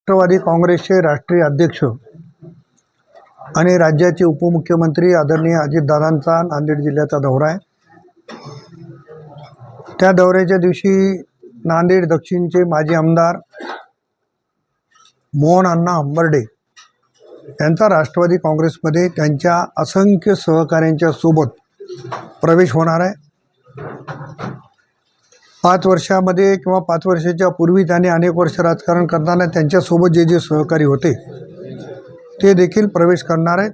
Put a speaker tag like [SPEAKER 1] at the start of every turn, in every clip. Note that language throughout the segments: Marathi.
[SPEAKER 1] राष्ट्रवादी काँग्रेसचे राष्ट्रीय अध्यक्ष आणि राज्याचे उपमुख्यमंत्री आदरणीय अजितदादांचा नांदेड जिल्ह्याचा दौरा आहे। त्या दौऱ्याच्या दिवशी नांदेड दक्षिणचे माजी आमदार मोहन अण्णा हंबर्डे यांचा राष्ट्रवादी काँग्रेसमध्ये त्यांच्या असंख्य सहकाऱ्यांच्या सोबत प्रवेश होणार आहे। 5 वर्षामध्ये किंवा 5 वर्षाच्या पूर्वी त्यांनी अनेक वर्ष राजकारण करताना त्यांच्यासोबत जे सहकारी होते ते देखील प्रवेश करणार आहेत।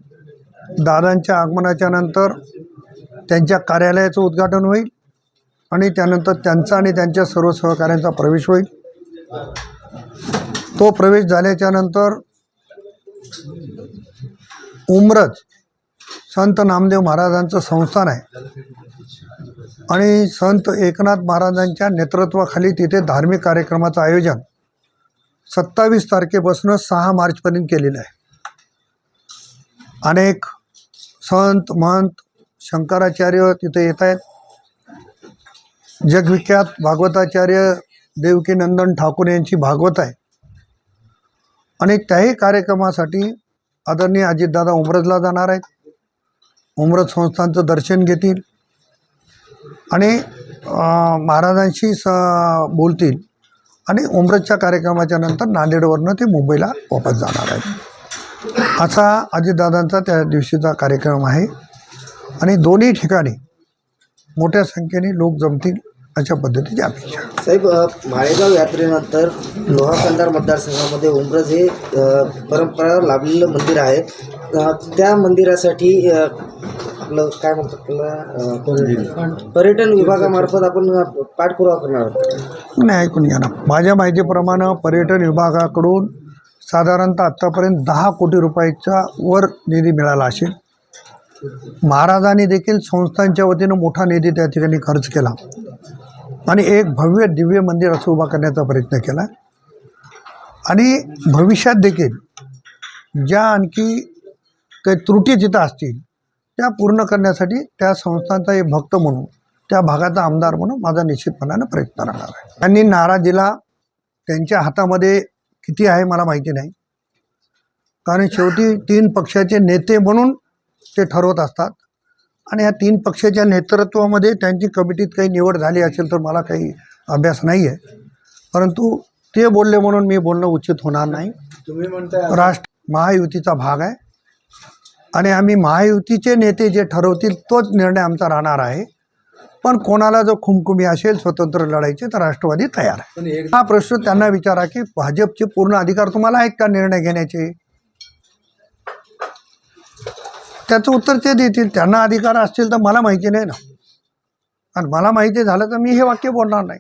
[SPEAKER 1] दादांच्या आगमनाच्या नंतर त्यांच्या कार्यालयाचं उद्घाटन होईल आणि त्यानंतर त्यांचा आणि त्यांच्या सर्व सहकाऱ्यांचा प्रवेश होईल। तो प्रवेश झाल्याच्या नंतर उमरज संत नामदेव महाराजांचं संस्थान आहे आणि संत एकनाथ महाराजांच्या नेतृत्वाखाली तिथे धार्मिक कार्यक्रमाचं आयोजन 27 तारखेपासून 6 मार्चपर्यंत केलेलं आहे। अनेक संत महंत शंकराचार्य तिथे येत आहेत। जगविख्यात भागवताचार्य देवकीनंदन ठाकूर यांची भागवत आहे आणि त्याही कार्यक्रमासाठी आदरणीय अजितदादा उमरजला जाणार आहेत। उमरज संस्थांचं दर्शन घेतील आणि महाराजांशी बोलतील आणि उमरजच्या कार्यक्रमाच्या नंतर नांदेडवरनं ते मुंबईला वापस जाणार आहेत। असा अजितदादांचा त्या दिवशीचा कार्यक्रम आहे आणि दोन्ही ठिकाणी मोठ्या संख्येने लोक जमतील अशा पद्धतीची अपेक्षा।
[SPEAKER 2] साहेब, माळेगाव यात्रेनंतर लोहा कंधार मतदारसंघामध्ये उमरज हे परंपरा लाभलेलं मंदिर आहे। त्या मंदिरासाठी आपलं काय म्हणतात त्याला पर्यटन विभागामार्फत आपण पाठपुरावा करणार आहोत।
[SPEAKER 1] नाही, ऐकून घ्या ना, माझ्या माहितीप्रमाणे पर्यटन विभागाकडून साधारणतः आत्तापर्यंत 10 कोटी रुपयाच्या वर निधी मिळाला असेल। महाराजांनी देखील संस्थांच्या वतीनं मोठा निधी त्या ठिकाणी खर्च केला आणि एक भव्य दिव्य मंदिर असं उभा करण्याचा प्रयत्न केला आणि भविष्यात देखील ज्या आणखी काही त्रुटी तिथं असतील त्या पूर्ण करण्यासाठी त्या संस्थांचा एक भक्त म्हणून त्या भागाचा आमदार म्हणून माझा निश्चितपणाने प्रयत्न राहणार आहे। त्यांनी नारा दिला, त्यांच्या हातामध्ये किती आहे मला माहिती नाही, कारण शेवटी 3 पक्षाचे नेते म्हणून ते ठरवत असतात आणि ह्या 3 पक्षाच्या नेतृत्वामध्ये त्यांची कमिटीत काही निवड झाली असेल तर मला काही अभ्यास नाही आहे, परंतु ते बोलले म्हणून मी बोलणं उचित होणार नाही।
[SPEAKER 2] तुम्ही म्हणताय
[SPEAKER 1] राष्ट्र महायुतीचा भाग आहे आणि आम्ही महायुतीचे नेते जे ठरवतील तोच निर्णय आमचा राहणार आहे। पण कोणाला जो खुमखुमी असेल स्वतंत्र लढायचे तर राष्ट्रवादी तयार आहे। हा प्रश्न त्यांना विचारा की भाजपचे पूर्ण अधिकार तुम्हाला आहेत का निर्णय घेण्याचे, त्याचं उत्तर ते देतील। त्यांना अधिकार असतील तर मला माहिती नाही ना, आणि मला माहिती झालं तर मी हे वाक्य बोलणार नाही।